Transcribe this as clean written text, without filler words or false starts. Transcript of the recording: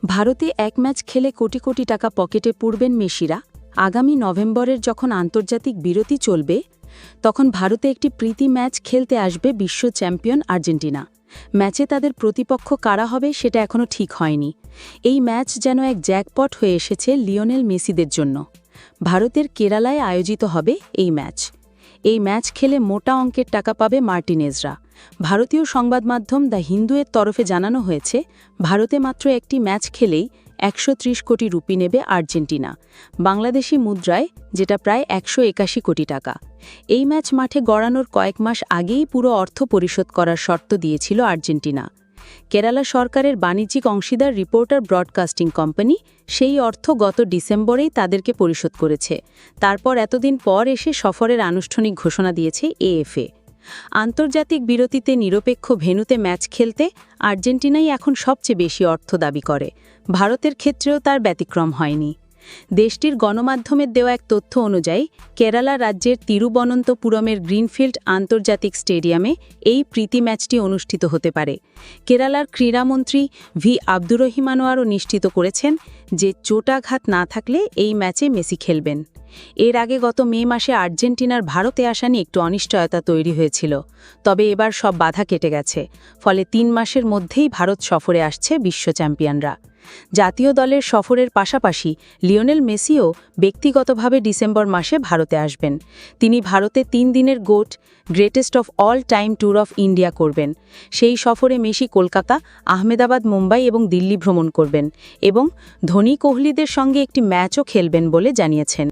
ভারতে এক ম্যাচ খেলে কোটি কোটি টাকা পকেটে পুরবেন মেসিরা। আগামী নভেম্বরের যখন আন্তর্জাতিক বিরতি চলবে তখন ভারতে একটি প্রীতি ম্যাচ খেলতে আসবে বিশ্ব চ্যাম্পিয়ন আর্জেন্টিনা। ম্যাচে তাদের প্রতিপক্ষ কারা হবে সেটা এখনও ঠিক হয়নি। এই ম্যাচ যেন এক জ্যাকপট হয়ে এসেছে লিওনেল মেসিদের জন্য। ভারতের কেরালায় আয়োজিত হবে এই ম্যাচ। এই ম্যাচ খেলে মোটা অঙ্কের টাকা পাবে মার্টিনেজরা। ভারতীয় সংবাদ মাধ্যম দ্য হিন্দুয়ের তরফে জানানো হয়েছে, ভারতে মাত্র একটি ম্যাচ খেলেই ১৩০ কোটি রুপি নেবে আর্জেন্টিনা, বাংলাদেশি মুদ্রায় যেটা প্রায় ১৮১ কোটি টাকা। এই ম্যাচ মাঠে গড়ানোর কয়েক মাস আগেই পুরো অর্থ পরিশোধ করার শর্ত দিয়েছিল আর্জেন্টিনা। কেরালা সরকারের বাণিজ্যিক অংশীদার রিপোর্টার ব্রডকাস্টিং কোম্পানি সেই অর্থ গত ডিসেম্বরেই তাদেরকে পরিশোধ করেছে। তারপর এতদিন পর এসে সফরের আনুষ্ঠানিক ঘোষণা দিয়েছে এএফএ। আন্তর্জাতিক বিরতিতে নিরপেক্ষ ভেন্যুতে ম্যাচ খেলতে আর্জেন্টিনাই এখন সবচেয়ে বেশি অর্থ দাবি করে। ভারতের ক্ষেত্রেও তার ব্যতিক্রম হয়নি। দেশটির গণমাধ্যমের দেওয়া এক তথ্য অনুযায়ী কেরালা রাজ্যের তিরুবনন্তপুরমের গ্রিনফিল্ড আন্তর্জাতিক স্টেডিয়ামে এই প্রীতি ম্যাচটি অনুষ্ঠিত হতে পারে। কেরালার ক্রীড়ামন্ত্রী ভি আব্দুর রহিম আনোয়ারও নিশ্চিত করেছেন যে চোটাঘাত না থাকলে এই ম্যাচে মেসি খেলবেন। এর আগে গত মে মাসে আর্জেন্টিনার ভারতে আসা নিয়ে একটু অনিশ্চয়তা তৈরি হয়েছিল, তবে এবার সব বাধা কেটে গেছে। ফলে ৩ মাসের মধ্যেই ভারত সফরে আসছে বিশ্ব চ্যাম্পিয়নরা। জাতীয় দলের সফরের পাশাপাশি লিওনেল মেসিও ব্যক্তিগতভাবে ডিসেম্বর মাসে ভারতে আসবেন। তিনি ভারতে ৩ দিনের greatest of all time tour of India করবেন। সেই সফরে মেসি কলকাতা, আহমেদাবাদ, মুম্বাই এবং দিল্লি ভ্রমণ করবেন এবং ধোনি কোহলিদের সঙ্গে একটি ম্যাচও খেলবেন বলে জানিয়েছেন।